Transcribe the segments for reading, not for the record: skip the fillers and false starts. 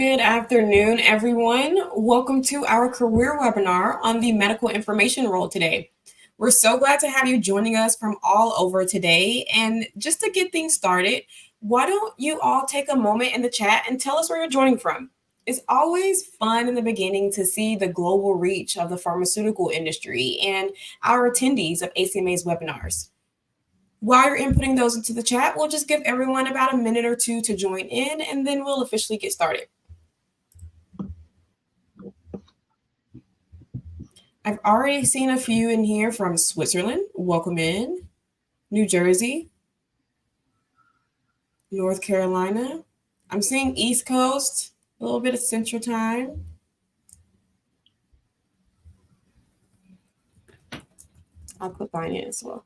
Good afternoon, everyone. Welcome to our career webinar on the medical information role today. We're so glad to have you joining us from all over today. And just to get things started, why don't you all take a moment in the chat and tell us where you're joining from? It's always fun in the beginning to see the global reach of the pharmaceutical industry and our attendees of ACMA's webinars. While you're inputting those into the chat, we'll just give everyone about a minute or two to join in, and then we'll officially get started. I've already seen a few in here from Switzerland. Welcome in. New Jersey. North Carolina. I'm seeing East Coast, a little bit of Central Time. I'll put mine in as well.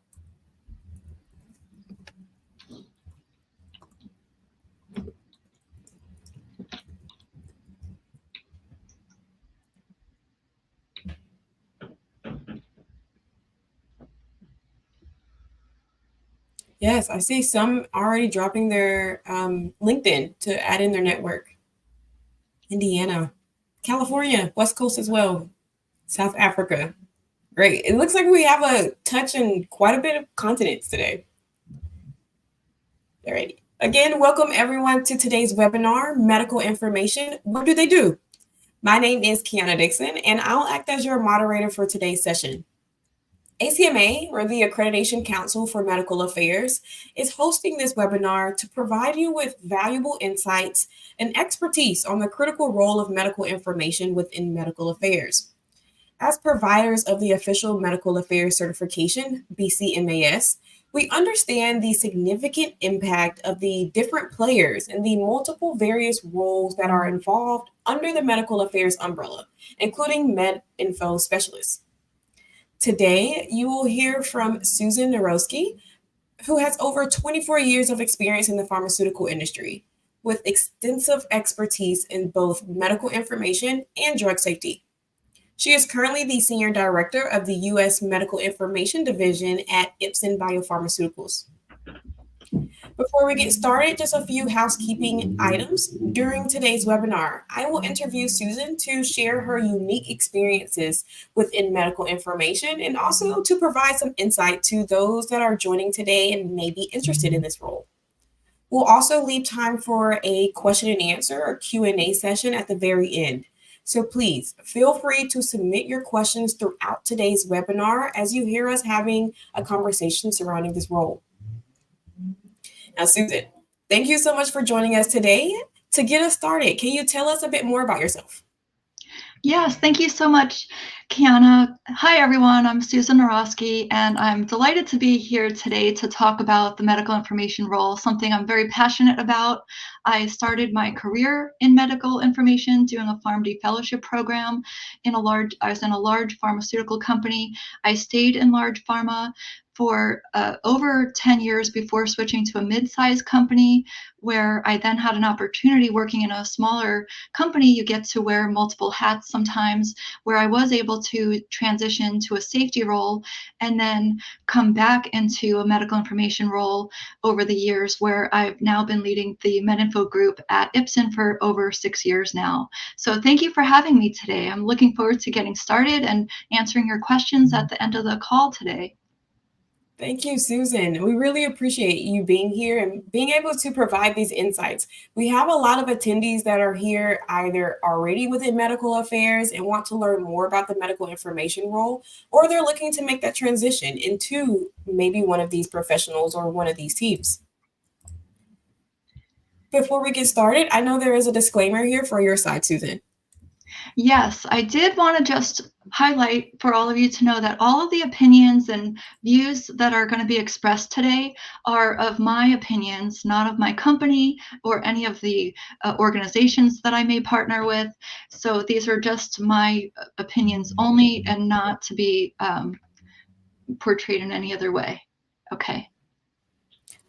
Yes, I see some already dropping their LinkedIn to add in their network. Indiana, California, West Coast as well, South Africa. Great. It looks like we have a touch in quite a bit of continents today. All right. Again, welcome everyone to today's webinar, Medical Information. What do they do? My name is Kiana Dixon, and I'll act as your moderator for today's session. ACMA, or the Accreditation Council for Medical Affairs, is hosting this webinar to provide you with valuable insights and expertise on the critical role of medical information within medical affairs. As providers of the Official Medical Affairs Certification, BCMAS, we understand the significant impact of the different players and the multiple various roles that are involved under the medical affairs umbrella, including MedInfo specialists. Today, you will hear from Susan Wnorowski, who has over 24 years of experience in the pharmaceutical industry, with extensive expertise in both medical information and drug safety. She is currently the Senior Director of the U.S. Medical Information Division at Ipsen Biopharmaceuticals. Before we get started, just a few housekeeping items. During today's webinar, I will interview Susan to share her unique experiences within medical information and also to provide some insight to those that are joining today and may be interested in this role. We'll also leave time for a question and answer or Q&A session at the very end. So please feel free to submit your questions throughout today's webinar as you hear us having a conversation surrounding this role. Now, Susan, thank you so much for joining us today. To get us started, can you tell us a bit more about yourself? Yes, thank you so much, Kiana. Hi, everyone. I'm Susan Wnorowski, and I'm delighted to be here today to talk about the medical information role, something I'm very passionate about. I started my career in medical information doing a PharmD fellowship program I was in a large pharmaceutical company. I stayed in large pharma for over 10 years before switching to a mid-sized company, where I then had an opportunity working in a smaller company. You get to wear multiple hats sometimes, where I was able to transition to a safety role and then come back into a medical information role over the years, where I've now been leading the MedInfo group at Ipsen for over 6 years now. So thank you for having me today. I'm looking forward to getting started and answering your questions at the end of the call today. Thank you, Susan. We really appreciate you being here and being able to provide these insights. We have a lot of attendees that are here either already within medical affairs and want to learn more about the medical information role, or they're looking to make that transition into maybe one of these professionals or one of these teams. Before we get started, I know there is a disclaimer here for your side, Susan. Yes, I did want to just highlight for all of you to know that all of the opinions and views that are going to be expressed today are of my opinions, not of my company or any of the organizations that I may partner with. So these are just my opinions only and not to be portrayed in any other way. Okay.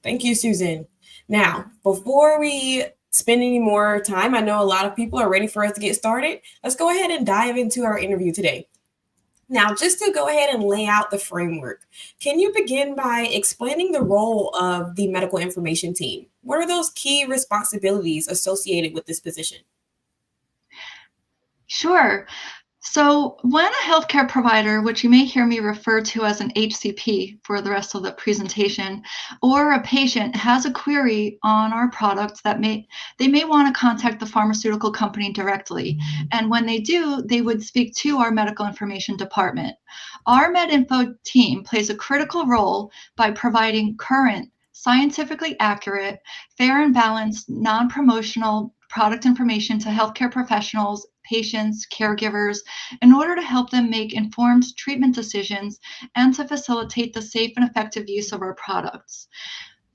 Thank you, Susan. Now, before we spend any more time, I know a lot of people are ready for us to get started. Let's go ahead and dive into our interview today. Now, just to go ahead and lay out the framework, can you begin by explaining the role of the medical information team? What are those key responsibilities associated with this position? Sure. So when a healthcare provider, which you may hear me refer to as an HCP for the rest of the presentation, or a patient has a query on our product they may want to contact the pharmaceutical company directly. And when they do, they would speak to our medical information department. Our MedInfo team plays a critical role by providing current, scientifically accurate, fair and balanced, non-promotional product information to healthcare professionals, patients, caregivers, in order to help them make informed treatment decisions and to facilitate the safe and effective use of our products.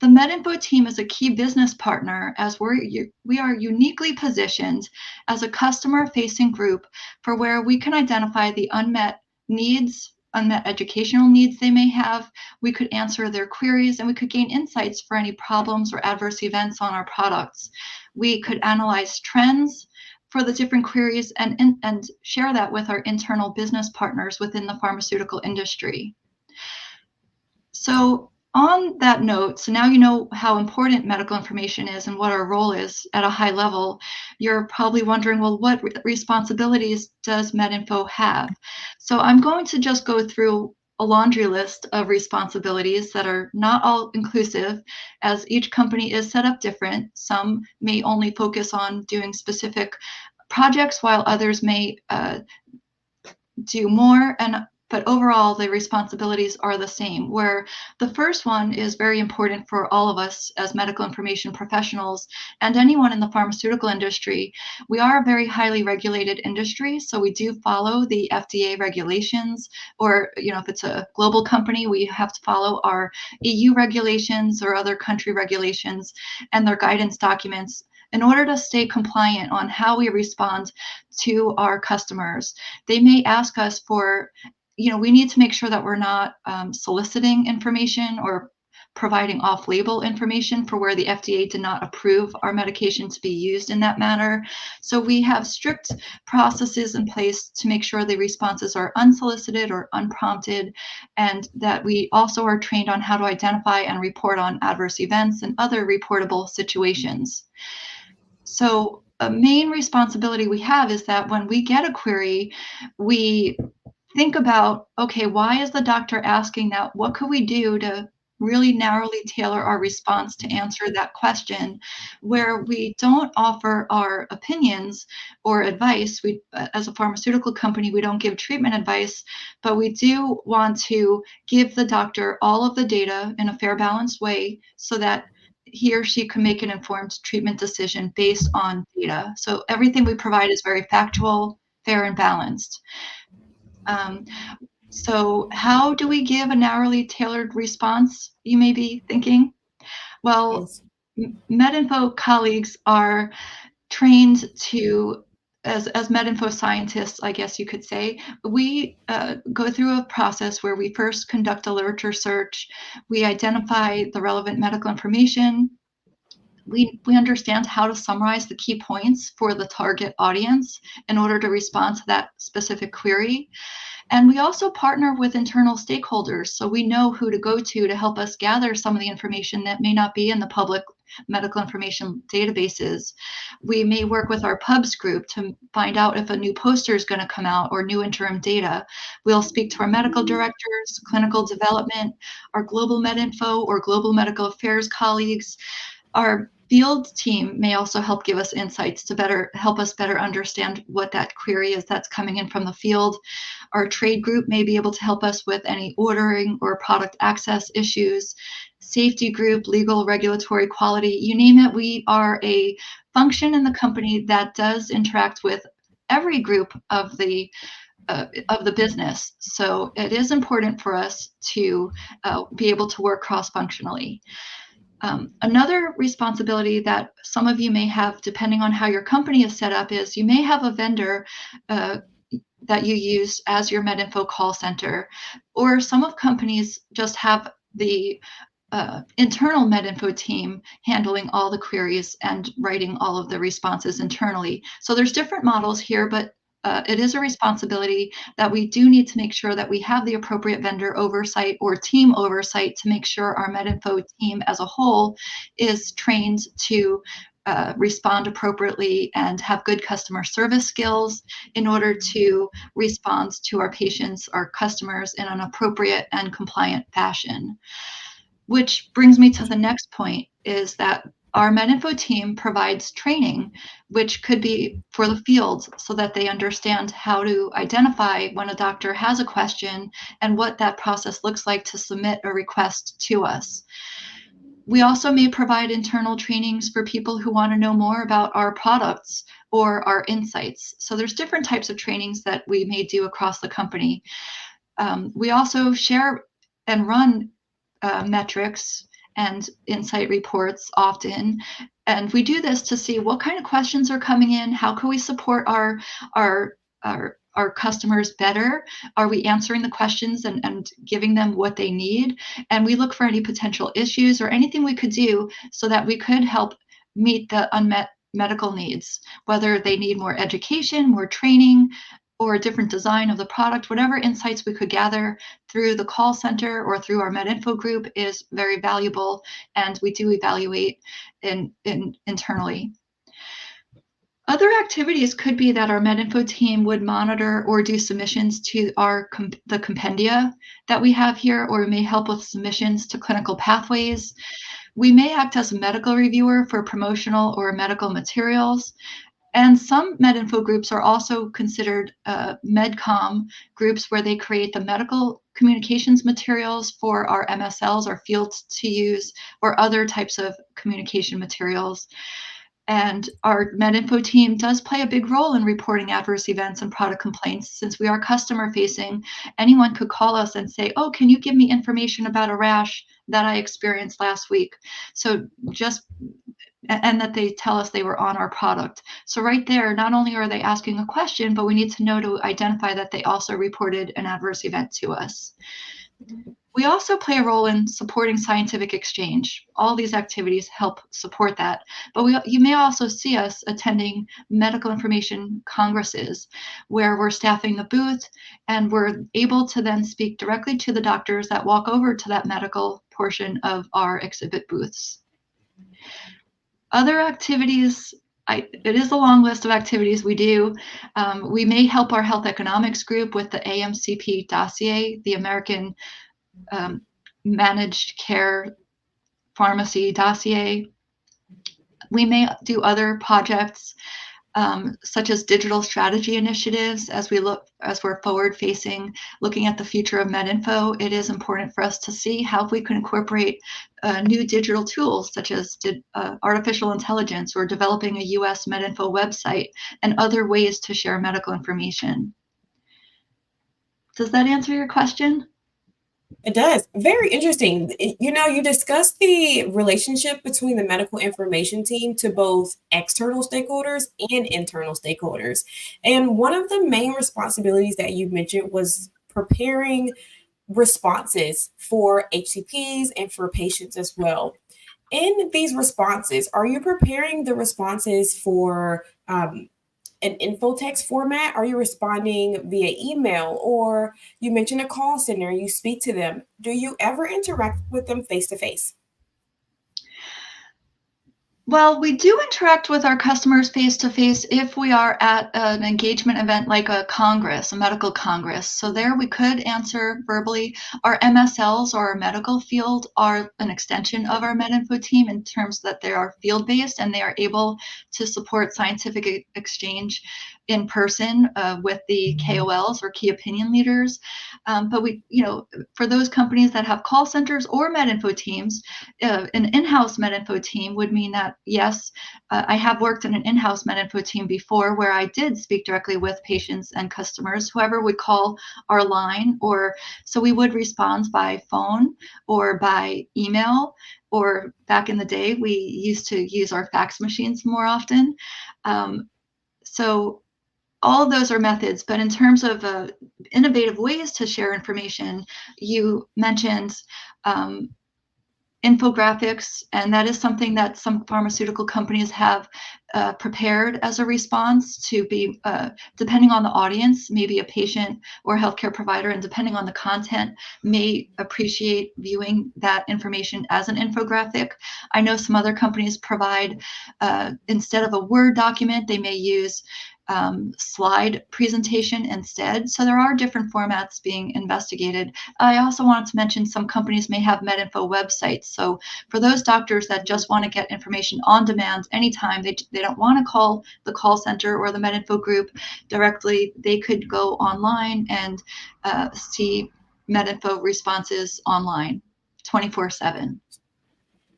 The MedInfo team is a key business partner as we are uniquely positioned as a customer-facing group for where we can identify the unmet needs, unmet educational needs they may have. We could answer their queries and we could gain insights for any problems or adverse events on our products. We could analyze trends for the different queries and share that with our internal business partners within the pharmaceutical industry. So on that note, so now you know how important medical information is and what our role is at a high level. You're probably wondering, well, what responsibilities does MedInfo have? So I'm going to just go through a laundry list of responsibilities that are not all inclusive, as each company is set up different. Some may only focus on doing specific projects, while others may do more, but overall the responsibilities are the same, where the first one is very important for all of us as medical information professionals and anyone in the pharmaceutical industry. We are a very highly regulated industry, so we do follow the FDA regulations, or if it's a global company, we have to follow our EU regulations or other country regulations and their guidance documents in order to stay compliant on how we respond to our customers. They may ask us for, we need to make sure that we're not soliciting information or providing off-label information for where the FDA did not approve our medication to be used in that manner. So we have strict processes in place to make sure the responses are unsolicited or unprompted, and that we also are trained on how to identify and report on adverse events and other reportable situations. So a main responsibility we have is that when we get a query, we think about, okay, why is the doctor asking that? What could we do to really narrowly tailor our response to answer that question, where we don't offer our opinions or advice. We, as a pharmaceutical company, we don't give treatment advice, but we do want to give the doctor all of the data in a fair, balanced way so that he or she can make an informed treatment decision based on data. So everything we provide is very factual, fair, and balanced. So how do we give a narrowly tailored response, you may be thinking? Well, yes. MedInfo colleagues are trained to, as MedInfo scientists, I guess you could say, we go through a process where we first conduct a literature search, we identify the relevant medical information, we understand how to summarize the key points for the target audience in order to respond to that specific query. And we also partner with internal stakeholders, so we know who to go to help us gather some of the information that may not be in the public medical information databases. We may work with our pubs group to find out if a new poster is going to come out or new interim data. We'll speak to our medical directors, clinical development, our global MedInfo or global medical affairs colleagues. Our field team may also help give us insights to help us better understand what that query is that's coming in from the field. Our trade group may be able to help us with any ordering or product access issues. Safety group, legal, regulatory, quality, you name it. We are a function in the company that does interact with every group of the business. So it is important for us to be able to work cross-functionally. Another responsibility that some of you may have, depending on how your company is set up, is you may have a vendor that you use as your MedInfo call center, or some of companies just have the internal MedInfo team handling all the queries and writing all of the responses internally. So there's different models here, but it is a responsibility that we do need to make sure that we have the appropriate vendor oversight or team oversight to make sure our MedInfo team as a whole is trained to respond appropriately and have good customer service skills in order to respond to our patients, our customers, in an appropriate and compliant fashion. Which brings me to the next point, is that our MedInfo team provides training, which could be for the field so that they understand how to identify when a doctor has a question and what that process looks like to submit a request to us. We also may provide internal trainings for people who want to know more about our products or our insights. So there's different types of trainings that we may do across the company. We also share and run metrics and insight reports often. And we do this to see what kind of questions are coming in, how can we support our customers better? Are we answering the questions and giving them what they need? And we look for any potential issues or anything we could do so that we could help meet the unmet medical needs, whether they need more education, more training, or a different design of the product. Whatever insights we could gather through the call center or through our MedInfo group is very valuable, and we do evaluate internally. Other activities could be that our MedInfo team would monitor or do submissions to the compendia that we have here, or may help with submissions to clinical pathways. We may act as a medical reviewer for promotional or medical materials. And some MedInfo groups are also considered MedCom groups, where they create the medical communications materials for our MSLs, our fields to use, or other types of communication materials. And our MedInfo team does play a big role in reporting adverse events and product complaints. Since we are customer facing, anyone could call us and say, oh, can you give me information about a rash that I experienced last week? And that they tell us they were on our product. So right there, not only are they asking a question, but we need to know to identify that they also reported an adverse event to us. We also play a role in supporting scientific exchange. All these activities help support that. But you may also see us attending medical information congresses, where we're staffing the booth and we're able to then speak directly to the doctors that walk over to that medical portion of our exhibit booths. Other activities, it is a long list of activities we do. We may help our health economics group with the AMCP dossier, the American Managed Care Pharmacy dossier. We may do other projects such as digital strategy initiatives. As we're forward facing, looking at the future of MedInfo, it is important for us to see how we can incorporate new digital tools such as artificial intelligence, or developing a US MedInfo website, and other ways to share medical information. Does that answer your question? It does. Very interesting. You discussed the relationship between the medical information team to both external stakeholders and internal stakeholders. And one of the main responsibilities that you mentioned was preparing responses for HCPs and for patients as well. In these responses, are you preparing the responses for an info text format? Are you responding via email? Or you mentioned a call center, you speak to them. Do you ever interact with them face to face? Well, we do interact with our customers face to face if we are at an engagement event like a congress, a medical congress. So there we could answer verbally. Our MSLs, or our medical field, are an extension of our MedInfo team in terms that they are field-based and they are able to support scientific exchange in person with the KOLs, or key opinion leaders. But for those companies that have call centers or MedInfo teams, an in-house MedInfo team would mean that, yes, I have worked in an in-house MedInfo team before, where I did speak directly with patients and customers, whoever would call our line, so we would respond by phone or by email, or back in the day, we used to use our fax machines more often. So all of those are methods, but in terms of innovative ways to share information, you mentioned infographics, and that is something that some pharmaceutical companies have prepared as a response to be, depending on the audience, maybe a patient or healthcare provider, and depending on the content, may appreciate viewing that information as an infographic. I know some other companies provide, instead of a Word document, they may use slide presentation instead. So there are different formats being investigated. I also wanted to mention some companies may have MedInfo websites. So for those doctors that just want to get information on demand anytime, they don't want to call the call center or the MedInfo group directly, they could go online and see MedInfo responses online 24/7.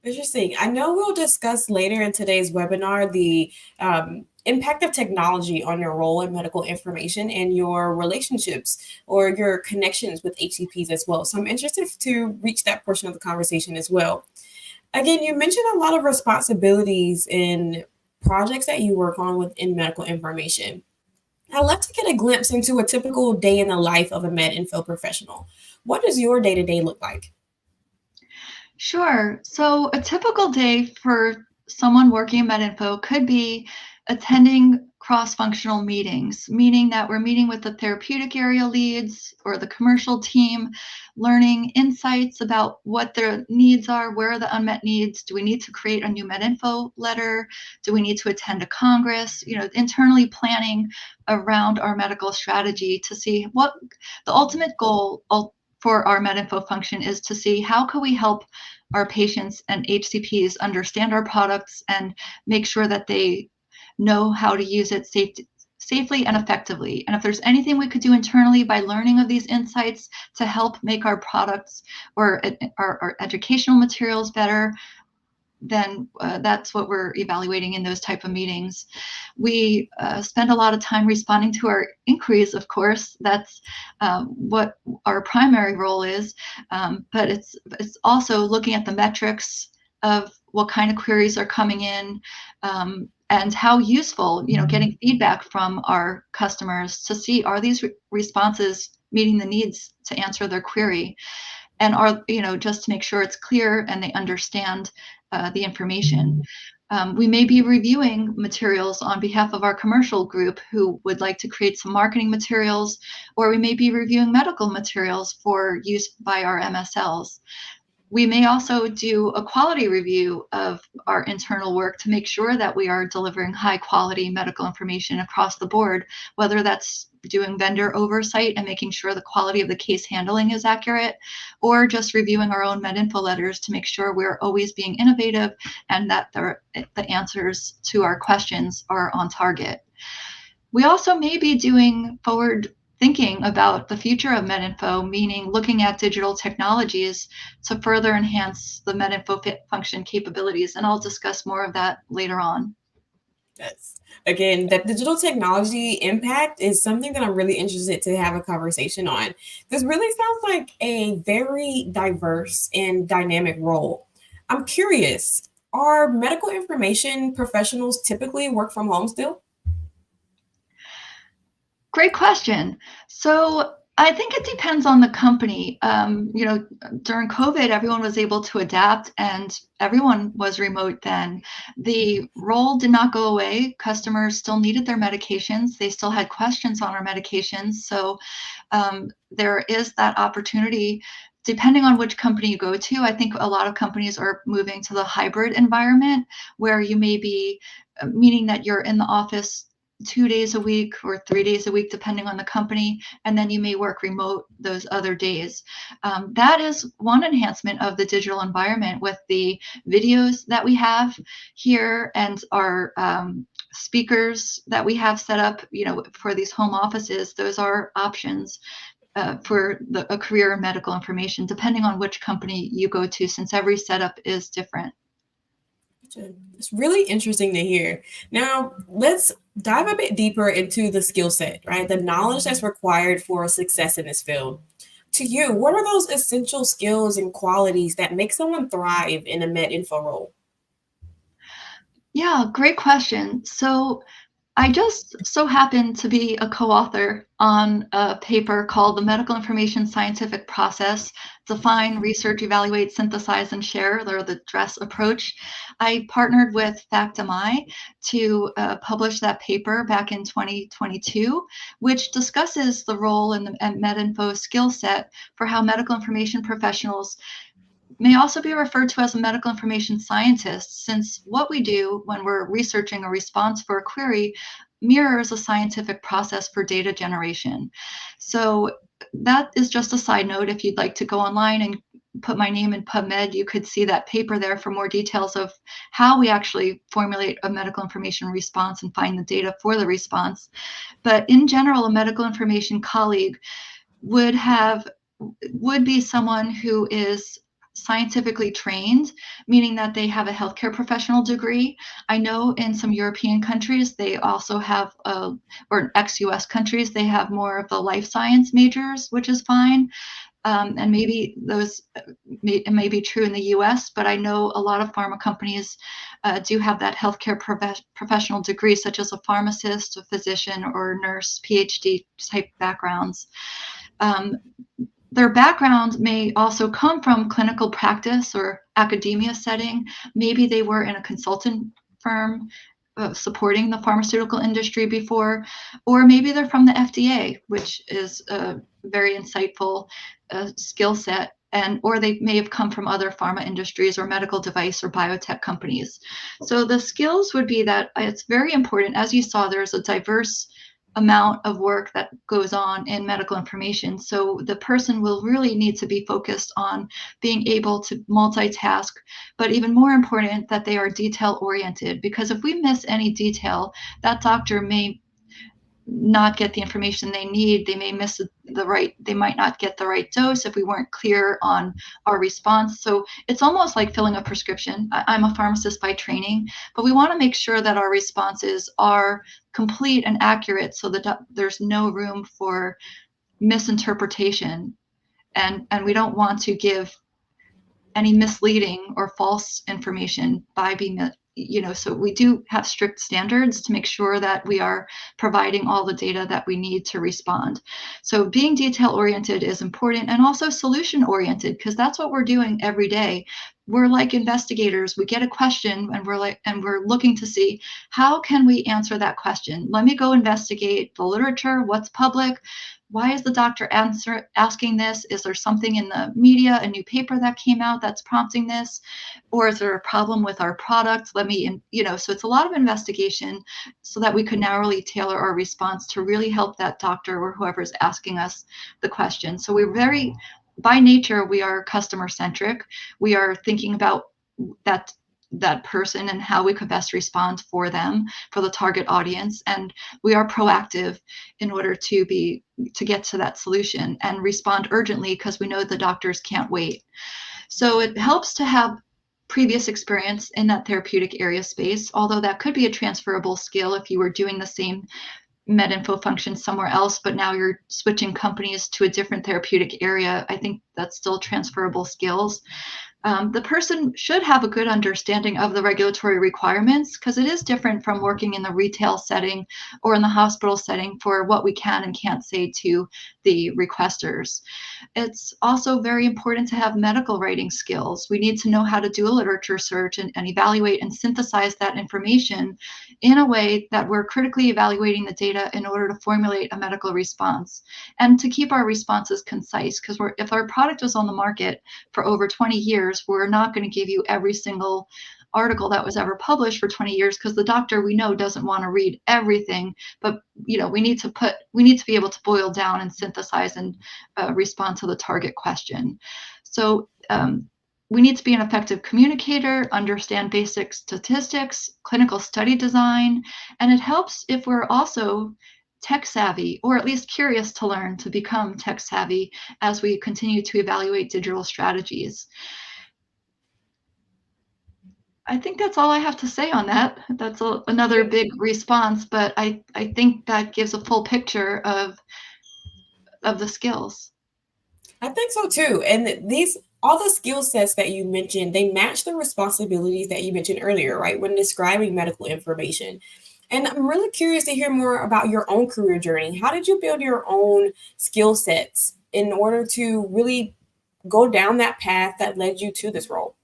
Interesting. I know we'll discuss later in today's webinar the impact of technology on your role in medical information and your relationships or your connections with HCPs as well. So I'm interested to reach that portion of the conversation as well. Again, you mentioned a lot of responsibilities in projects that you work on within medical information. I'd love to get a glimpse into a typical day in the life of a MedInfo professional. What does your day-to-day look like? Sure. So a typical day for someone working in MedInfo could be attending cross-functional meetings, meaning that we're meeting with the therapeutic area leads or the commercial team, learning insights about what their needs are, where are the unmet needs, do we need to create a new MedInfo letter, do we need to attend a congress, internally planning around our medical strategy to see what the ultimate goal for our MedInfo function is, to see how can we help our patients and HCPs understand our products and make sure that they know how to use it safely and effectively. And if there's anything we could do internally by learning of these insights to help make our products or our educational materials better, then that's what we're evaluating in those type of meetings. We spend a lot of time responding to our inquiries, of course. That's what our primary role is, but it's also looking at the metrics of what kind of queries are coming in, and how useful, getting feedback from our customers to see, are these responses meeting the needs to answer their query? And are, just to make sure it's clear and they understand the information. We may be reviewing materials on behalf of our commercial group who would like to create some marketing materials, or we may be reviewing medical materials for use by our MSLs. We may also do a quality review of our internal work to make sure that we are delivering high quality medical information across the board, whether that's doing vendor oversight and making sure the quality of the case handling is accurate, or just reviewing our own MedInfo letters to make sure we're always being innovative and that the answers to our questions are on target. We also may be doing forward thinking about the future of MedInfo, meaning looking at digital technologies to further enhance the MedInfo function capabilities. And I'll discuss more of that later on. Yes. Again, that digital technology impact is something that I'm really interested to have a conversation on. This really sounds like a very diverse and dynamic role. I'm curious, are medical information professionals typically work from home still? Great question. So I think it depends on the company. During COVID, everyone was able to adapt and everyone was remote then. The role did not go away. Customers still needed their medications. They still had questions on our medications. So there is that opportunity. Depending on which company you go to, I think a lot of companies are moving to the hybrid environment where you may be, meaning that you're in the office 2 days a week or 3 days a week, depending on the company, and then you may work remote those other days. That is one enhancement of the digital environment with the videos that we have here and our speakers that we have set up, for these home offices. Those are options for a career in medical information, depending on which company you go to, since every setup is different. It's really interesting to hear. Now, let's dive a bit deeper into the skill set, right? The knowledge that's required for success in this field. To you, what are those essential skills and qualities that make someone thrive in a MedInfo role? Yeah, great question. So I just so happen to be a co-author on a paper called The Medical Information Scientific Process: Define, Research, Evaluate, Synthesize, and Share, or the DRESS approach. I partnered with FactMI to publish that paper back in 2022, which discusses the role in the MedInfo skill set for how medical information professionals may also be referred to as a medical information scientist, since what we do when we're researching a response for a query mirrors a scientific process for data generation. So that is just a side note. If you'd like to go online and put my name in PubMed, you could see that paper there for more details of how we actually formulate a medical information response and find the data for the response. But in general, a medical information colleague would be someone who is scientifically trained, meaning that they have a healthcare professional degree. I know in some European countries, they also have, or ex-US countries, they have more of the life science majors, which is fine. And maybe it may be true in the US, but I know a lot of pharma companies do have that healthcare professional degree, such as a pharmacist, a physician, or nurse, PhD type backgrounds. Their background may also come from clinical practice or academia setting. Maybe they were in a consultant firm supporting the pharmaceutical industry before, or maybe they're from the FDA, which is a very insightful skill set, or they may have come from other pharma industries or medical device or biotech companies. So the skills would be that it's very important. As you saw, there's a diverse amount of work that goes on in medical information. So the person will really need to be focused on being able to multitask, but even more important, that they are detail oriented, because if we miss any detail, that doctor may not get the information they need. They may they might not get the right dose if we weren't clear on our response. So it's almost like filling a prescription. I'm a pharmacist by training, but we want to make sure that our responses are complete and accurate so that there's no room for misinterpretation. And we don't want to give any misleading or false information by being so we do have strict standards to make sure that we are providing all the data that we need to respond. So being detail oriented is important, and also solution oriented, because that's what we're doing every day. We're like investigators. We get a question and we're looking to see, how can we answer that question? Let me go investigate the literature, what's public. Why is the doctor asking this? Is there something in the media, a new paper that came out that's prompting this? Or is there a problem with our product? So it's a lot of investigation so that we can narrowly tailor our response to really help that doctor or whoever's asking us the question. So by nature, we are customer centric. We are thinking about that person and how we could best respond for them, for the target audience. And we are proactive in order to get to that solution and respond urgently, because we know the doctors can't wait. So it helps to have previous experience in that therapeutic area space, although that could be a transferable skill if you were doing the same MedInfo function somewhere else, but now you're switching companies to a different therapeutic area. I think that's still transferable skills. The person should have a good understanding of the regulatory requirements, because it is different from working in the retail setting or in the hospital setting for what we can and can't say to the requesters. It's also very important to have medical writing skills. We need to know how to do a literature search and evaluate and synthesize that information in a way that we're critically evaluating the data in order to formulate a medical response, and to keep our responses concise, because if our product was on the market for over 20 years, we're not going to give you every single article that was ever published for 20 years, because the doctor, we know, doesn't want to read everything. But we need to be able to boil down and synthesize and respond to the target question. So we need to be an effective communicator, understand basic statistics, clinical study design, and it helps if we're also tech savvy, or at least curious to learn to become tech savvy as we continue to evaluate digital strategies. I think that's all I have to say on that. That's another big response, but I think that gives a full picture of the skills. I think so too. And all the skill sets that you mentioned, they match the responsibilities that you mentioned earlier, right? When describing medical information. And I'm really curious to hear more about your own career journey. How did you build your own skill sets in order to really go down that path that led you to this role?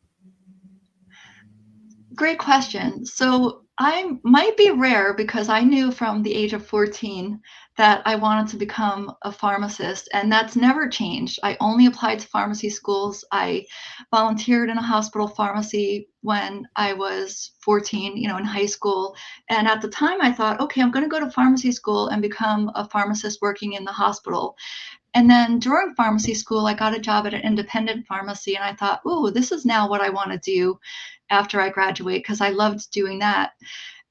Great question. So I might be rare because I knew from the age of 14 that I wanted to become a pharmacist, and that's never changed. I only applied to pharmacy schools. I volunteered in a hospital pharmacy when I was 14, in high school. And at the time, I thought, okay, I'm going to go to pharmacy school and become a pharmacist working in the hospital. And then during pharmacy school, I got a job at an independent pharmacy, and I thought, oh, this is now what I want to do after I graduate because I loved doing that.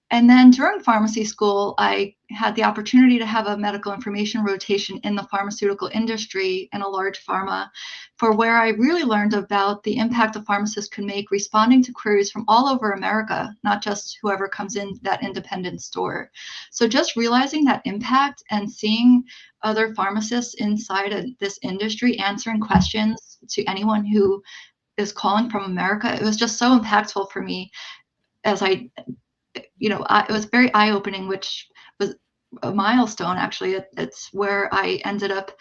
And then during pharmacy school, I had the opportunity to have a medical information rotation in the pharmaceutical industry in a large pharma, for where I really learned about the impact a pharmacist can make responding to queries from all over America, not just whoever comes in that independent store. So just realizing that impact and seeing other pharmacists inside of this industry answering questions to anyone who is calling from America, it was just so impactful for me as it was very eye-opening, which was a milestone, actually. It's where I ended up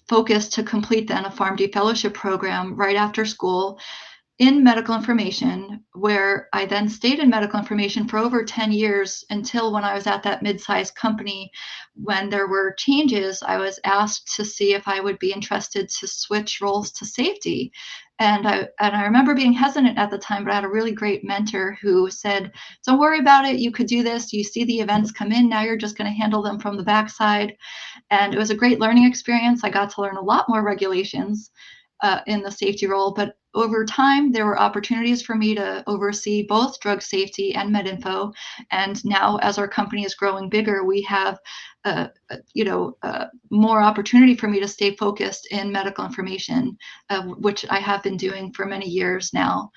focused to complete then a PharmD fellowship program right after school in medical information, where I then stayed in medical information for over 10 years until when I was at that mid-sized company. When there were changes, I was asked to see if I would be interested to switch roles to safety. And I remember being hesitant at the time, but I had a really great mentor who said, don't worry about it. You could do this. You see the events come in. Now you're just going to handle them from the backside. And it was a great learning experience. I got to learn a lot more regulations in the safety role, but over time, there were opportunities for me to oversee both drug safety and MedInfo. And now, as our company is growing bigger, we have, more opportunity for me to stay focused in medical information, which I have been doing for many years now.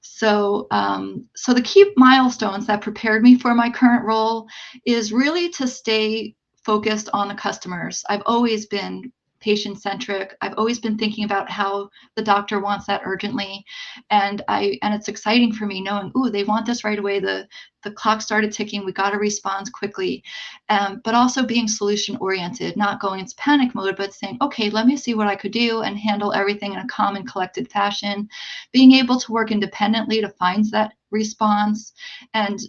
So the key milestones that prepared me for my current role is really to stay focused on the customers. I've always been patient-centric. I've always been thinking about how the doctor wants that urgently. And it's exciting for me knowing, ooh, they want this right away. The clock started ticking. We got to respond quickly. But also being solution-oriented, not going into panic mode, but saying, okay, let me see what I could do and handle everything in a calm and collected fashion. Being able to work independently to find that response and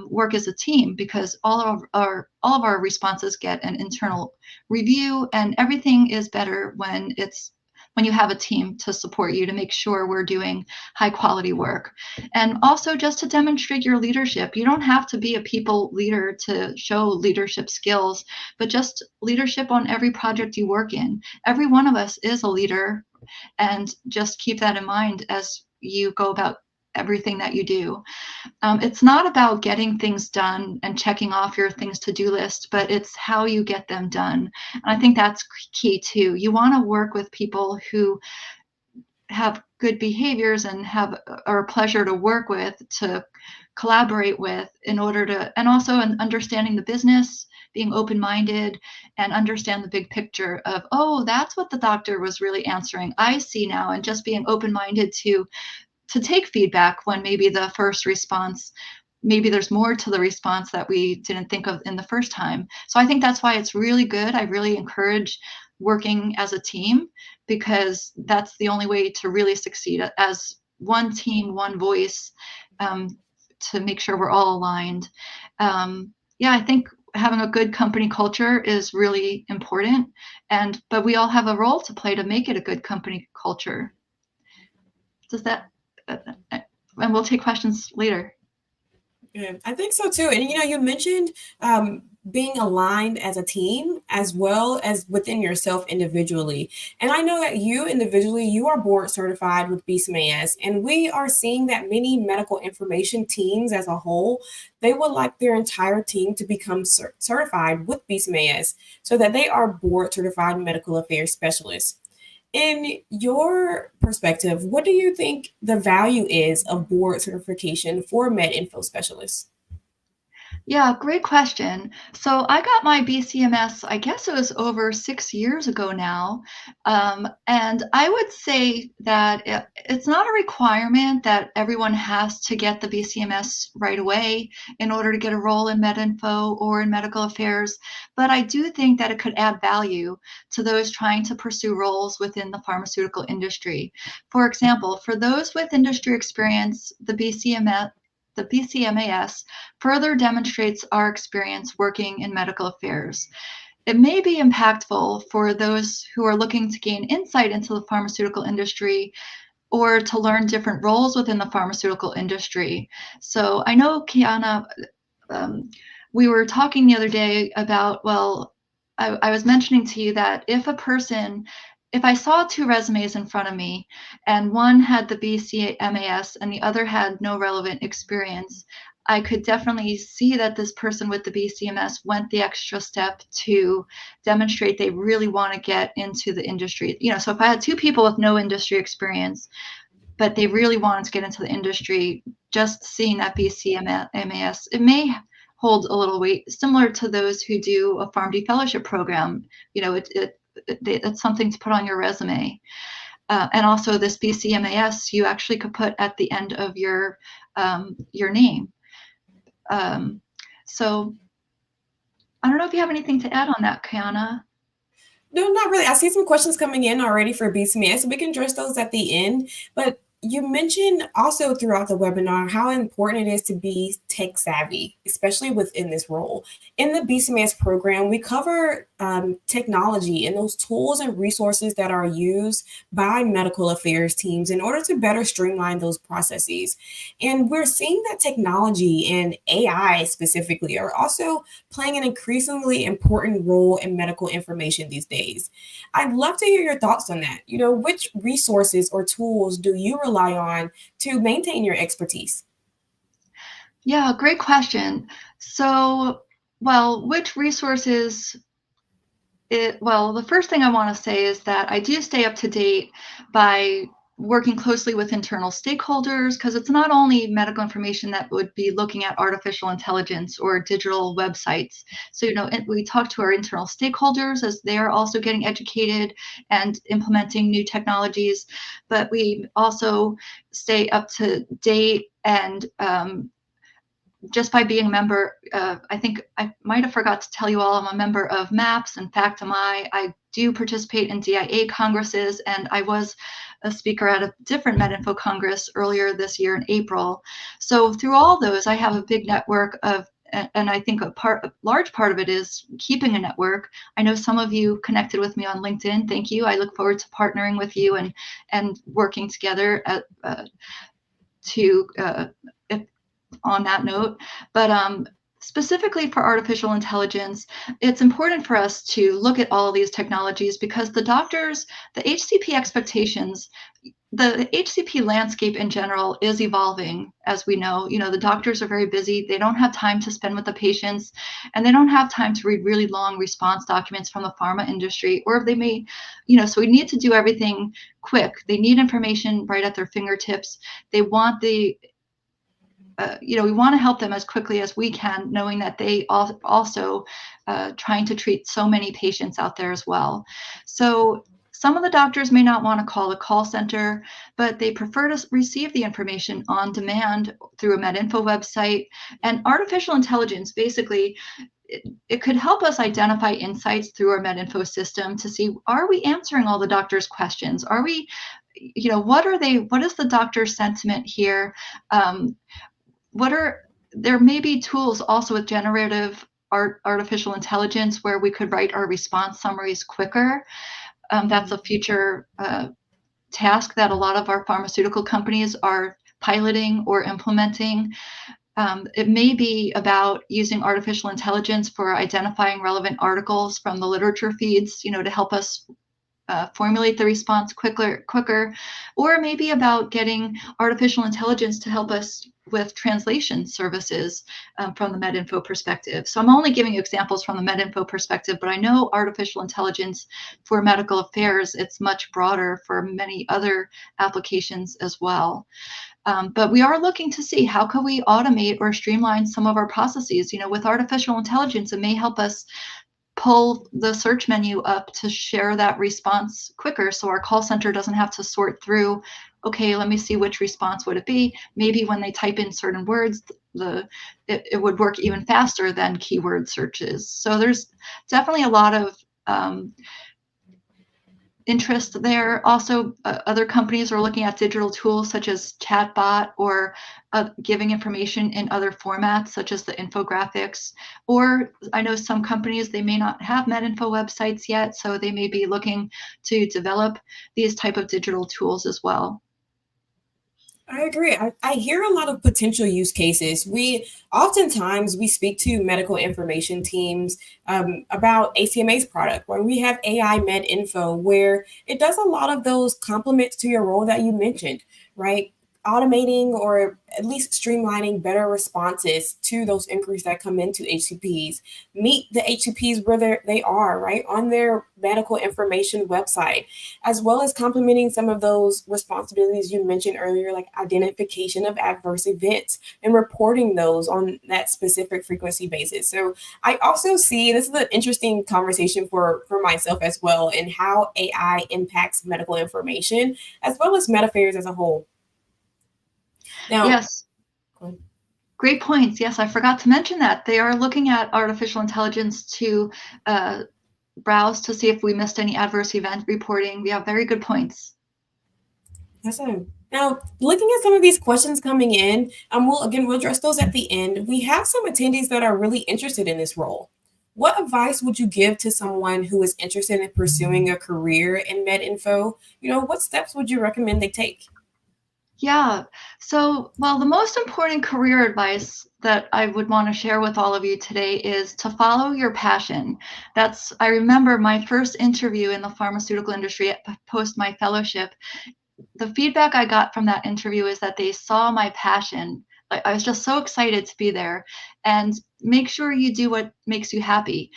work as a team, because all of our responses get an internal review, and everything is better when you have a team to support you to make sure we're doing high quality work. And also just to demonstrate your leadership. You don't have to be a people leader to show leadership skills, but just leadership on every project you work in. Every one of us is a leader, and just keep that in mind as you go about everything that you do. It's not about getting things done and checking off your things to-do list, but it's how you get them done. And I think that's key too. You want to work with people who have good behaviors and are a pleasure to work with, to collaborate with, in order to, and also understanding the business, being open-minded, and understand the big picture of, oh, that's what the doctor was really answering. I see now, and just being open-minded to take feedback when maybe the first response, maybe there's more to the response that we didn't think of in the first time. So I think that's why it's really good. I really encourage working as a team, because that's the only way to really succeed as one team, one voice, to make sure we're all aligned. I think having a good company culture is really important, but we all have a role to play to make it a good company culture. Does that? And we'll take questions later. Yeah, I think so too. And you mentioned being aligned as a team as well as within yourself individually. And I know that you individually, you are board certified with BCMAS, and we are seeing that many medical information teams as a whole, they would like their entire team to become certified with BCMAS so that they are board certified medical affairs specialists. In your perspective, what do you think the value is of board certification for MedInfo specialists? Yeah, great question. So I got my BCMS, I guess it was over 6 years ago now. And I would say that it's not a requirement that everyone has to get the BCMS right away in order to get a role in MedInfo or in medical affairs. But I do think that it could add value to those trying to pursue roles within the pharmaceutical industry. For example, for those with industry experience, the BCMAS further demonstrates our experience working in medical affairs. It may be impactful for those who are looking to gain insight into the pharmaceutical industry or to learn different roles within the pharmaceutical industry. So I know, Kiana, um, we were talking the other day about, well, I was mentioning to you that if I saw two resumes in front of me and one had the BCMAS and the other had no relevant experience, I could definitely see that this person with the BCMS went the extra step to demonstrate they really want to get into the industry. So if I had two people with no industry experience, but they really wanted to get into the industry, just seeing that BCMAS, it may hold a little weight, similar to those who do a PharmD fellowship program. It's something to put on your resume. And also this BCMAS, you actually could put at the end of your name. So I don't know if you have anything to add on that, Kiana. No, not really. I see some questions coming in already for BCMAS, so we can address those at the end. But you mentioned also throughout the webinar how important it is to be tech savvy, especially within this role. In the BCMAS program, we cover technology and those tools and resources that are used by medical affairs teams in order to better streamline those processes. And we're seeing that technology and AI specifically are also playing an increasingly important role in medical information these days. I'd love to hear your thoughts on that. Which resources or tools do you rely on to maintain your expertise? Yeah, great question. So, well, which resources well, the first thing I want to say is that I do stay up to date by working closely with internal stakeholders, because it's not only medical information that would be looking at artificial intelligence or digital websites. So, we talk to our internal stakeholders as they are also getting educated and implementing new technologies, but we also stay up to date and just by being a member, I think I might have forgot to tell you all, I'm a member of MAPS and FACTMI. I do participate in DIA congresses, and I was a speaker at a different MedInfo Congress earlier this year in April. So through all those, I have a big network of, and I think a large part of it is keeping a network. I know some of you connected with me on LinkedIn. Thank you. I look forward to partnering with you and working together on that note. But specifically for artificial intelligence, it's important for us to look at all of these technologies because the HCP expectations, the HCP landscape in general is evolving, as we know. The doctors are very busy. They don't have time to spend with the patients, and they don't have time to read really long response documents from the pharma industry, or they may, so we need to do everything quick. They need information right at their fingertips. They want we want to help them as quickly as we can, knowing that they also trying to treat so many patients out there as well. So some of the doctors may not want to call a call center, but they prefer to receive the information on demand through a MedInfo website. And artificial intelligence, basically, it could help us identify insights through our MedInfo system to see, are we answering all the doctor's questions? Are we, what is the doctor's sentiment here? There may be tools also with generative artificial intelligence where we could write our response summaries quicker. That's a future task that a lot of our pharmaceutical companies are piloting or implementing. It may be about using artificial intelligence for identifying relevant articles from the literature feeds, to help us formulate the response quicker, or maybe about getting artificial intelligence to help us with translation services from the MedInfo perspective. So I'm only giving you examples from the MedInfo perspective, but I know artificial intelligence for medical affairs, it's much broader for many other applications as well. But we are looking to see how can we automate or streamline some of our processes. With artificial intelligence, it may help us pull the search menu up to share that response quicker, so our call center doesn't have to sort through, okay, let me see which response would it be. Maybe when they type in certain words, it would work even faster than keyword searches. So there's definitely a lot of interest there. Also, other companies are looking at digital tools such as chatbot or giving information in other formats such as the infographics. Or I know some companies, they may not have MedInfo websites yet, so they may be looking to develop these type of digital tools as well. I agree. I hear a lot of potential use cases. Oftentimes we speak to medical information teams about ACMA's product, where we have AI MedInfo, where it does a lot of those complements to your role that you mentioned, right? Automating or at least streamlining better responses to those inquiries that come into HCPs. Meet the HCPs where they are, right, on their medical information website, as well as complementing some of those responsibilities you mentioned earlier, like identification of adverse events and reporting those on that specific frequency basis. So I also see this is an interesting conversation for myself as well, and how AI impacts medical information as well as med affairs as a whole. Now, yes, great points. Yes, I forgot to mention that they are looking at artificial intelligence to browse to see if we missed any adverse event reporting. We have very good points. Awesome. Now, looking at some of these questions coming in, we'll address those at the end. We have some attendees that are really interested in this role. What advice would you give to someone who is interested in pursuing a career in MedInfo? What steps would you recommend they take? Yeah. So, well, the most important career advice that I would want to share with all of you today is to follow your passion. I remember my first interview in the pharmaceutical industry post my fellowship. The feedback I got from that interview is that they saw my passion. I was just so excited to be there. And make sure you do what makes you happy.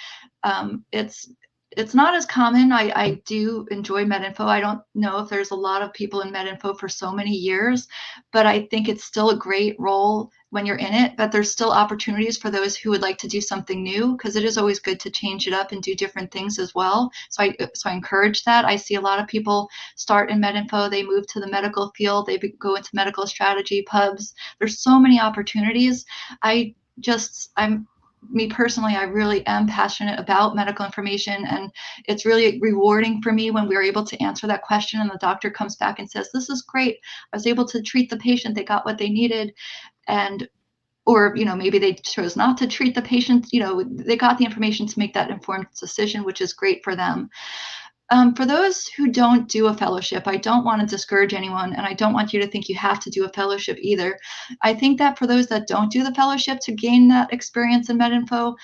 It's not as common. I do enjoy MedInfo. I don't know if there's a lot of people in MedInfo for so many years, but I think it's still a great role when you're in it. But there's still opportunities for those who would like to do something new, because it is always good to change it up and do different things as well. So I encourage that. I see a lot of people start in MedInfo, they move to the medical field, they go into medical strategy pubs. There's so many opportunities. Me personally, I really am passionate about medical information, and it's really rewarding for me when we're able to answer that question and the doctor comes back and says, this is great, I was able to treat the patient, they got what they needed. Or maybe they chose not to treat the patient, they got the information to make that informed decision, which is great for them. For those who don't do a fellowship, I don't want to discourage anyone, and I don't want you to think you have to do a fellowship either. I think that for those that don't do the fellowship to gain that experience in MedInfo,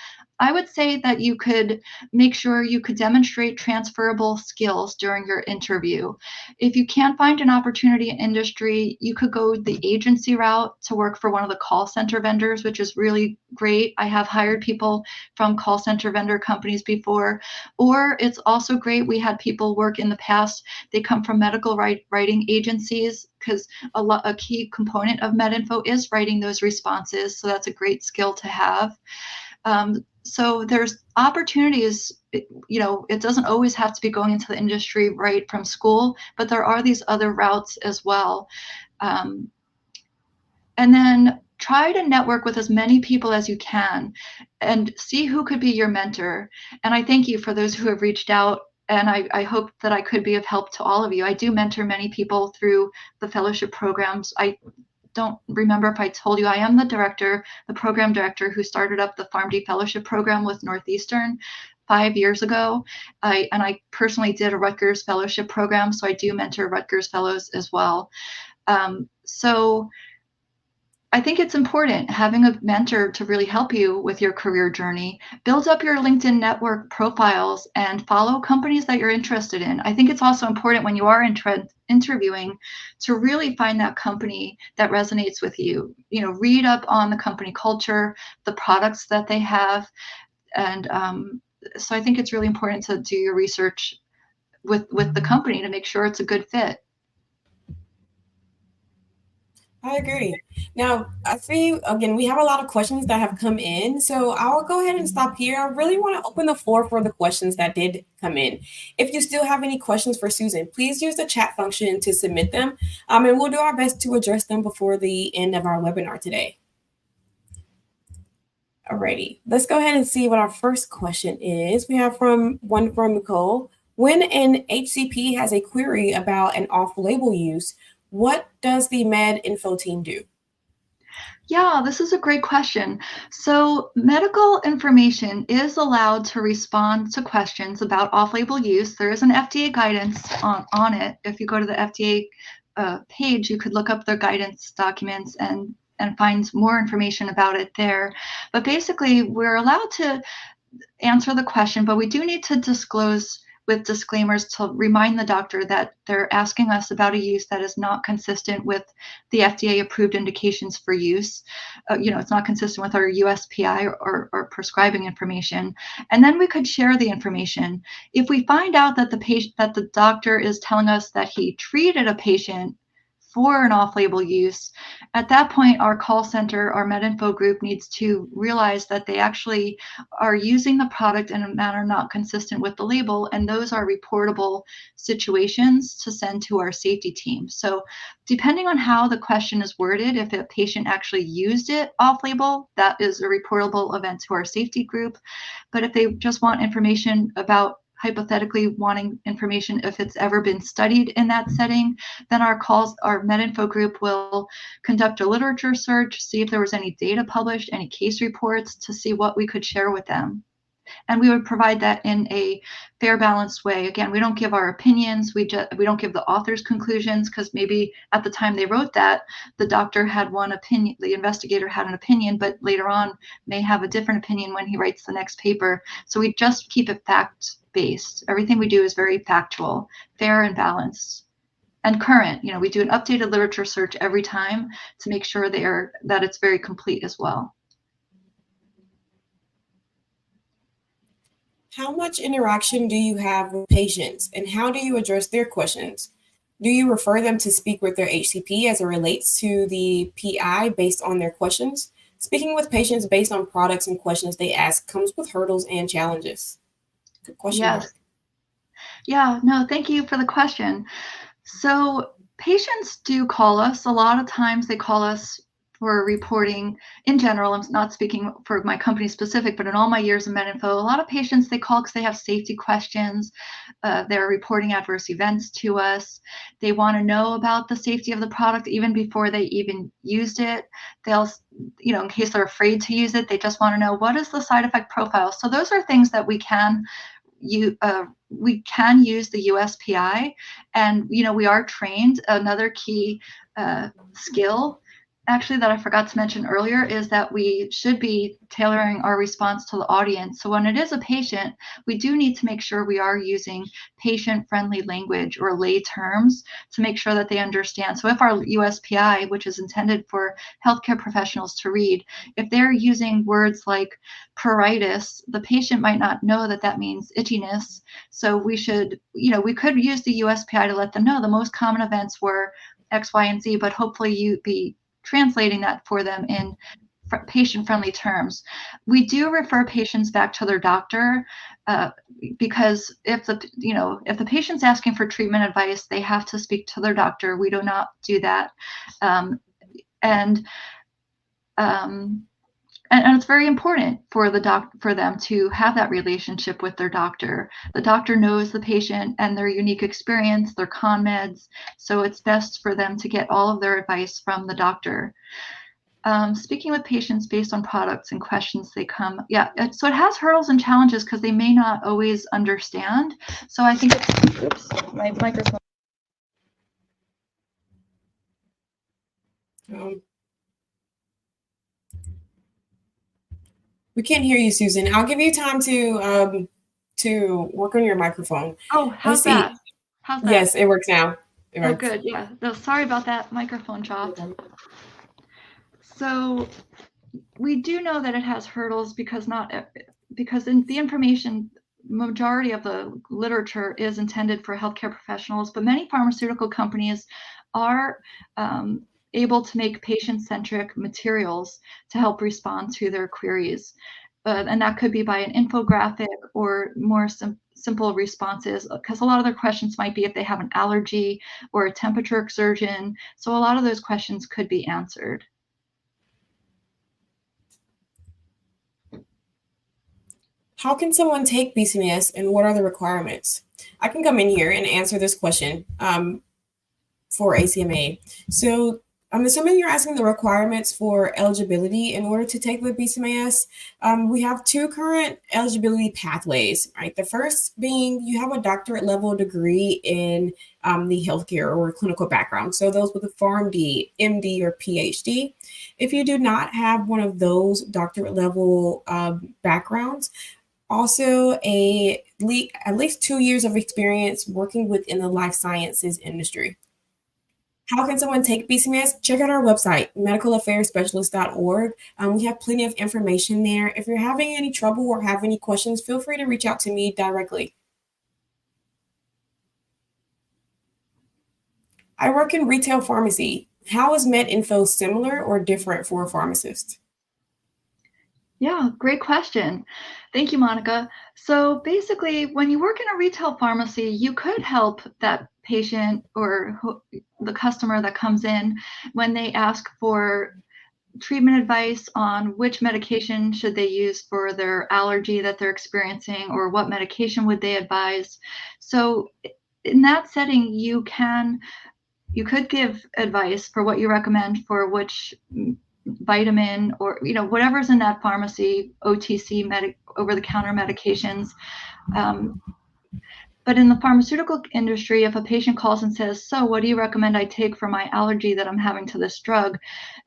I would say that you could make sure you could demonstrate transferable skills during your interview. If you can't find an opportunity in industry, you could go the agency route to work for one of the call center vendors, which is really great. I have hired people from call center vendor companies before. Or it's also great, we had people work in the past, they come from medical writing agencies, because a key component of MedInfo is writing those responses. So that's a great skill to have. So there's opportunities, it doesn't always have to be going into the industry right from school, but there are these other routes as well. And then try to network with as many people as you can and see who could be your mentor. And I thank you for those who have reached out, and I hope that I could be of help to all of you. I do mentor many people through the fellowship programs. I don't remember if I told you, I am the program director who started up the PharmD fellowship program with Northeastern 5 years ago. I personally did a Rutgers fellowship program, so I do mentor Rutgers fellows as well. So I think it's important having a mentor to really help you with your career journey. Build up your LinkedIn network profiles and follow companies that you're interested in. I think it's also important when you are interviewing to really find that company that resonates with you. You know, read up on the company culture, the products that they have, and so I think it's really important to do your research with the company to make sure it's a good fit. I agree. Now, I see, again, we have a lot of questions that have come in. So I'll go ahead and stop here. I really want to open the floor for the questions that did come in. If you still have any questions for Susan, please use the chat function to submit them. And we'll do our best to address them before the end of our webinar today. Alrighty, let's go ahead and see what our first question is. We have one from Nicole. When an HCP has a query about an off-label use, what does the MedInfo team do? Yeah, this is a great question. So medical information is allowed to respond to questions about off-label use. There is an FDA guidance on it. If you go to the FDA page, you could look up their guidance documents and find more information about it there. But basically, we're allowed to answer the question, but we do need to disclose with disclaimers to remind the doctor that they're asking us about a use that is not consistent with the FDA approved indications for use. It's not consistent with our USPI or prescribing information. And then we could share the information. If we find out that the doctor is telling us that he treated a patient for an off-label use, at that point, our call center, our MedInfo group needs to realize that they actually are using the product in a manner not consistent with the label, and those are reportable situations to send to our safety team. So depending on how the question is worded, if a patient actually used it off-label, that is a reportable event to our safety group. But if they just want information about hypothetically wanting information if it's ever been studied in that setting, then our MedInfo group will conduct a literature search, see if there was any data published, any case reports, to see what we could share with them. And we would provide that in a fair, balanced way. Again, we don't give our opinions. We don't give the author's conclusions, because maybe at the time they wrote that, the doctor had one opinion, the investigator had an opinion, but later on may have a different opinion when he writes the next paper. So we just keep it fact-based. Everything we do is very factual, fair, and balanced. And current. We do an updated literature search every time to make sure that it's very complete as well. How much interaction do you have with patients, and how do you address their questions? Do you refer them to speak with their HCP as it relates to the PI based on their questions? Speaking with patients based on products and questions they ask comes with hurdles and challenges. Good question. Yes. Mark. Yeah, no, thank you for the question. So patients do call us. A lot of times they call us for reporting in general. I'm not speaking for my company specific, but in all my years in MedInfo, a lot of patients, they call because they have safety questions. They're reporting adverse events to us. They want to know about the safety of the product even before they even used it. They'll, in case they're afraid to use it, they just want to know, what is the side effect profile? So those are things that we can use the USPI, and we are trained. Another key skill actually that I forgot to mention earlier is that we should be tailoring our response to the audience. So when it is a patient, we do need to make sure we are using patient-friendly language or lay terms to make sure that they understand. So if our USPI, which is intended for healthcare professionals to read, if they're using words like pruritus, the patient might not know that that means itchiness. So we should, we could use the USPI to let them know the most common events were X, Y, and Z, but hopefully you'd be translating that for them in patient-friendly terms. We do refer patients back to their doctor because if the patient's asking for treatment advice, they have to speak to their doctor. We do not do that, and it's very important for them to have that relationship with their doctor. The doctor knows the patient and their unique experience, their con meds, so it's best for them to get all of their advice from the doctor. Speaking with patients based on products and questions they come, so it has hurdles and challenges because they may not always understand. So I think my microphone. We can't hear you, Susan. I'll give you time to work on your microphone. Oh, Let's how's see. that? How's that? Yes, it works now. It Oh, works. good. Yeah. No, sorry about that. Microphone dropped. So we do know that it has hurdles because in the information, majority of the literature is intended for healthcare professionals, but many pharmaceutical companies are able to make patient-centric materials to help respond to their queries. And that could be by an infographic or more simple responses, because a lot of their questions might be if they have an allergy or a temperature excursion. So a lot of those questions could be answered. How can someone take BCMAS and what are the requirements? I can come in here and answer this question for ACMA. So I'm assuming you're asking the requirements for eligibility in order to take the BCMAS. We have two current eligibility pathways, right? The first being you have a doctorate level degree in the healthcare or clinical background. So those with a PharmD, MD, or PhD. If you do not have one of those doctorate level backgrounds, also at least 2 years of experience working within the life sciences industry. How can someone take BCMAS? Check out our website, medicalaffairsspecialist.org. We have plenty of information there. If you're having any trouble or have any questions, feel free to reach out to me directly. I work in retail pharmacy. How is MedInfo similar or different for a pharmacist? Yeah, great question. Thank you, Monica. So basically, when you work in a retail pharmacy, you could help that patient or the customer that comes in when they ask for treatment advice on which medication should they use for their allergy that they're experiencing, or what medication would they advise. So in that setting, you could give advice for what you recommend for which vitamin or whatever's in that pharmacy, OTC over-the-counter medications. But in the pharmaceutical industry, if a patient calls and says, so what do you recommend I take for my allergy that I'm having to this drug,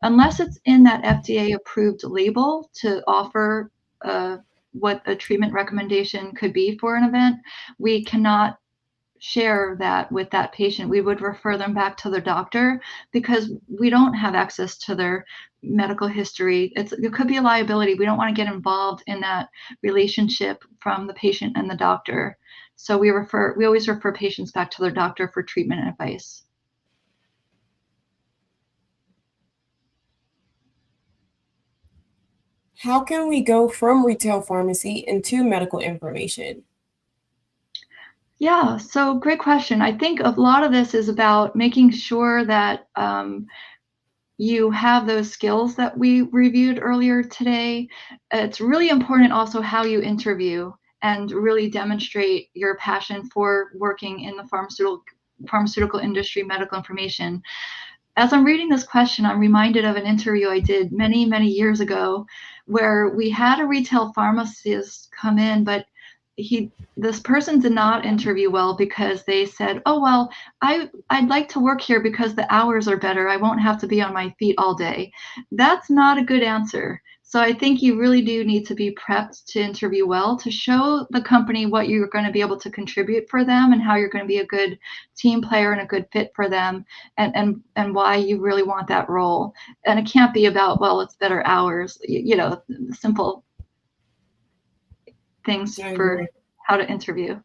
unless it's in that FDA approved label to offer what a treatment recommendation could be for an event, we cannot share that with that patient. We would refer them back to their doctor because we don't have access to their medical history. It could be a liability. We don't want to get involved in that relationship from the patient and the doctor. So we always refer patients back to their doctor for treatment advice. How can we go from retail pharmacy into medical information? Yeah, so great question. I think a lot of this is about making sure that you have those skills that we reviewed earlier today. It's really important also how you interview and really demonstrate your passion for working in the pharmaceutical industry, medical information. As I'm reading this question, I'm reminded of an interview I did many, many years ago where we had a retail pharmacist come in, but this person did not interview well because they said, oh, well, I'd like to work here because the hours are better. I won't have to be on my feet all day. That's not a good answer. So I think you really do need to be prepped to interview well, to show the company what you're going to be able to contribute for them and how you're going to be a good team player and a good fit for them, and why you really want that role. And it can't be about, well, it's better hours, simple things for how to interview.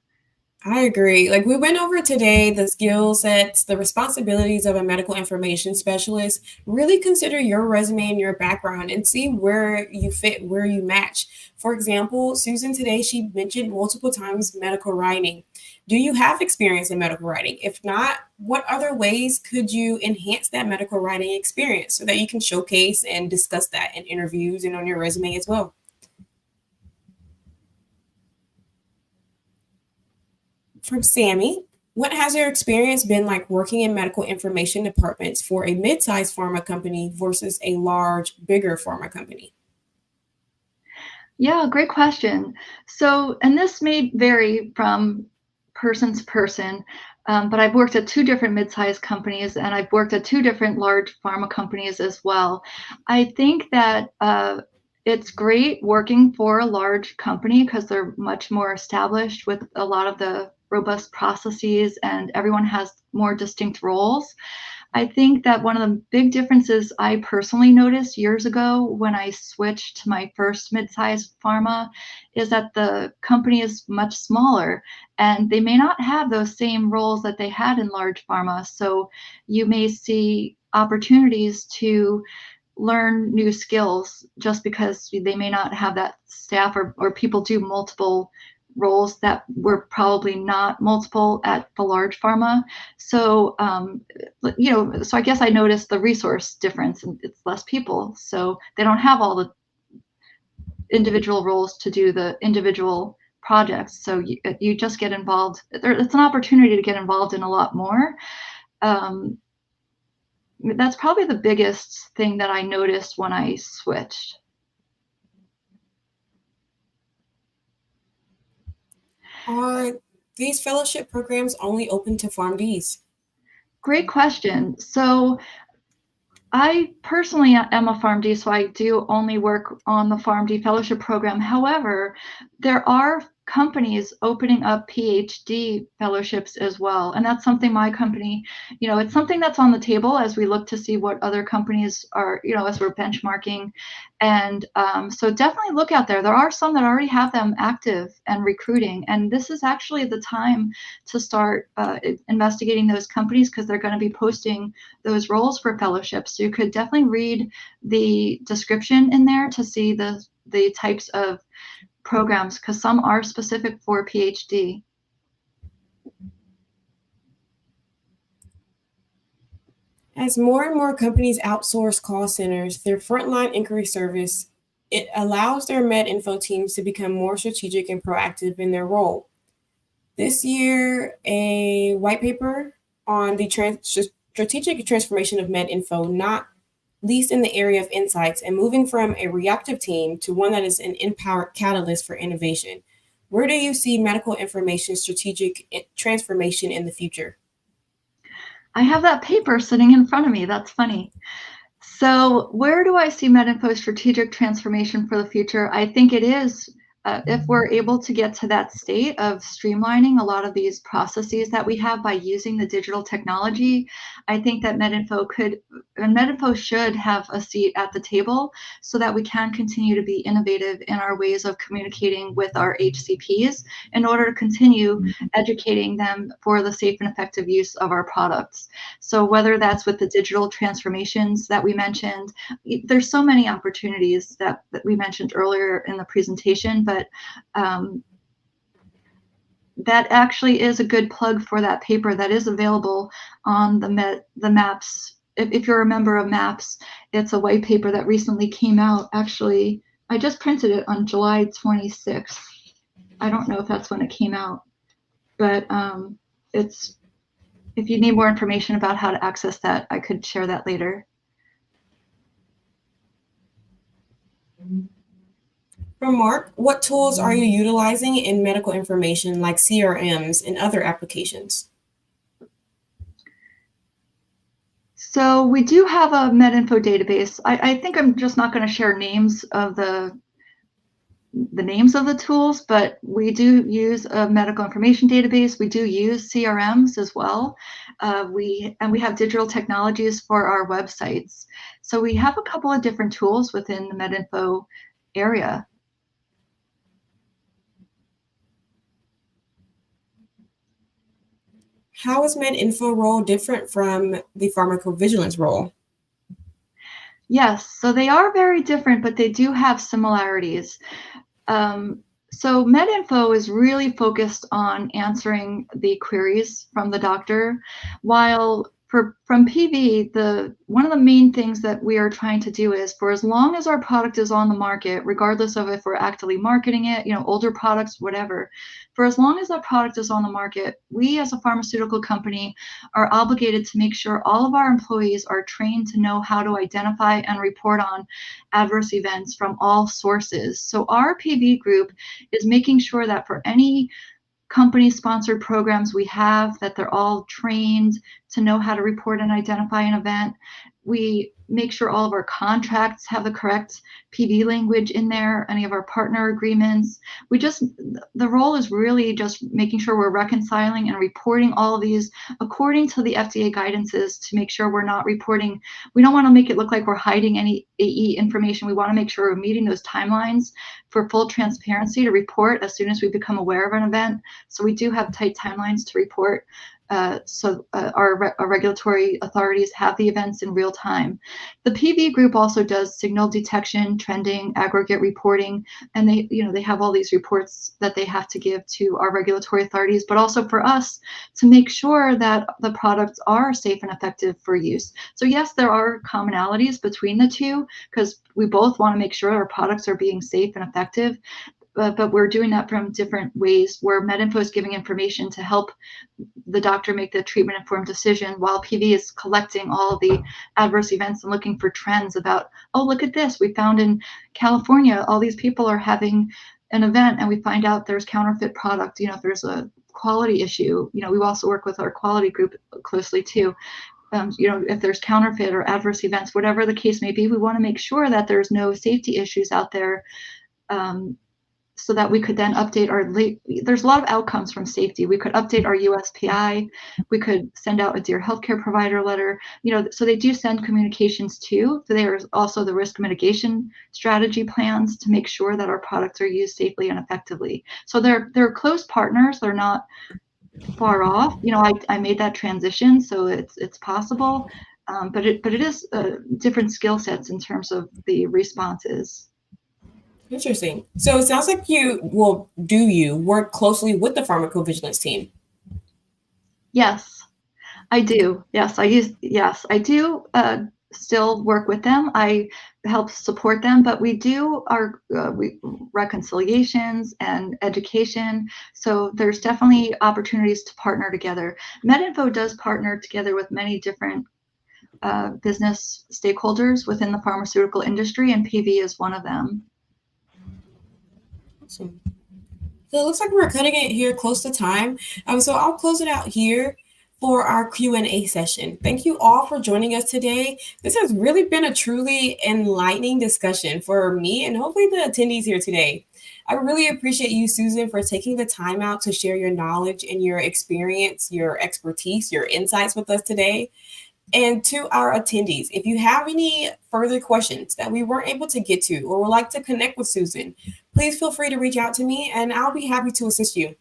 I agree. Like we went over today, the skill sets, the responsibilities of a medical information specialist. Really consider your resume and your background and see where you fit, where you match. For example, Susan today, she mentioned multiple times medical writing. Do you have experience in medical writing? If not, what other ways could you enhance that medical writing experience so that you can showcase and discuss that in interviews and on your resume as well? From Sammy, what has your experience been like working in medical information departments for a mid-sized pharma company versus a large, bigger pharma company? Yeah, great question. So, and this may vary from person to person, but I've worked at two different mid-sized companies and I've worked at two different large pharma companies as well. I think that It's great working for a large company because they're much more established with a lot of the robust processes and everyone has more distinct roles. I think that one of the big differences I personally noticed years ago when I switched to my first mid-sized pharma is that the company is much smaller and they may not have those same roles that they had in large pharma. So you may see opportunities to learn new skills just because they may not have that staff, or people do multiple roles that were probably not multiple at the large pharma. So, so I guess I noticed the resource difference, and it's less people. So they don't have all the individual roles to do the individual projects. So you just get involved. It's an opportunity to get involved in a lot more. That's probably the biggest thing that I noticed when I switched. Are these fellowship programs only open to PharmDs? Great question. So I personally am a PharmD, so I do only work on the PharmD fellowship program. However, there are companies opening up PhD fellowships as well. And that's something my company, it's something that's on the table as we look to see what other companies are, as we're benchmarking. And so definitely look out there. There are some that already have them active and recruiting. And this is actually the time to start investigating those companies because they're going to be posting those roles for fellowships. So you could definitely read the description in there to see the types of programs, because some are specific for PhD. As more and more companies outsource call centers, their frontline inquiry service, it allows their MedInfo teams to become more strategic and proactive in their role. This year, a white paper on the strategic transformation of MedInfo, not least in the area of insights and moving from a reactive team to one that is an empowered catalyst for innovation. Where do you see medical information strategic transformation in the future? I have that paper sitting in front of me. That's funny. So where do I see MedInfo strategic transformation for the future? I think it is if we're able to get to that state of streamlining a lot of these processes that we have by using the digital technology, I think that MedInfo should have a seat at the table so that we can continue to be innovative in our ways of communicating with our HCPs in order to continue educating them for the safe and effective use of our products. So whether that's with the digital transformations that we mentioned, there's so many opportunities that we mentioned earlier in the presentation, but that actually is a good plug for that paper that is available on the MAPS. If you're a member of MAPS, it's a white paper that recently came out. Actually, I just printed it on July 26th. I don't know if that's when it came out, but if you need more information about how to access that, I could share that later. From Mark, what tools are you utilizing in medical information like CRMs and other applications? So we do have a MedInfo database. I think I'm just not going to share names of the names of the tools, but we do use a medical information database. We do use CRMs as well. We have digital technologies for our websites. So we have a couple of different tools within the MedInfo area. How is MedInfo role different from the pharmacovigilance role? Yes, so they are very different, but they do have similarities. So MedInfo is really focused on answering the queries from the doctor, while from PV, one of the main things that we are trying to do is, for as long as our product is on the market, regardless of if we're actively marketing it, older products, whatever, for as long as that product is on the market, we as a pharmaceutical company are obligated to make sure all of our employees are trained to know how to identify and report on adverse events from all sources. So our PV group is making sure that for any company-sponsored programs we have, that they're all trained, to know how to report and identify an event. We make sure all of our contracts have the correct PV language in there, any of our partner agreements. The role is really just making sure we're reconciling and reporting all of these according to the FDA guidances to make sure we're not reporting. We don't want to make it look like we're hiding any AE information. We want to make sure we're meeting those timelines for full transparency to report as soon as we become aware of an event. So we do have tight timelines to report. So our regulatory authorities have the events in real time. The PV group also does signal detection, trending, aggregate reporting, and they have all these reports that they have to give to our regulatory authorities, but also for us to make sure that the products are safe and effective for use. So yes, there are commonalities between the two because we both want to make sure our products are being safe and effective. But we're doing that from different ways where MedInfo is giving information to help the doctor make the treatment-informed decision while PV is collecting all of the adverse events and looking for trends about, oh, look at this. We found in California, all these people are having an event and we find out there's counterfeit product. If there's a quality issue, we also work with our quality group closely too. If there's counterfeit or adverse events, whatever the case may be, we want to make sure that there's no safety issues out there. So that we could then update there's a lot of outcomes from safety. We could update our USPI. We could send out a Dear Healthcare Provider letter. So they do send communications too. So there's also the risk mitigation strategy plans to make sure that our products are used safely and effectively. So they're close partners. They're not far off. I made that transition, so it's possible. But it is different skill sets in terms of the responses. Interesting. So it sounds like you work closely with the pharmacovigilance team? Yes, I do. Yes, I do still work with them. I help support them, but we do our reconciliations and education. So there's definitely opportunities to partner together. MedInfo does partner together with many different business stakeholders within the pharmaceutical industry, and PV is one of them. Awesome. So it looks like we're cutting it here close to time. So I'll close it out here for our Q&A session. Thank you all for joining us today. This has really been a truly enlightening discussion for me and hopefully the attendees here today. I really appreciate you, Susan, for taking the time out to share your knowledge and your experience, your expertise, your insights with us today. And to our attendees, if you have any further questions that we weren't able to get to or would like to connect with Susan, please feel free to reach out to me and I'll be happy to assist you.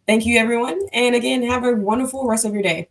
Thank you, everyone. And again, have a wonderful rest of your day.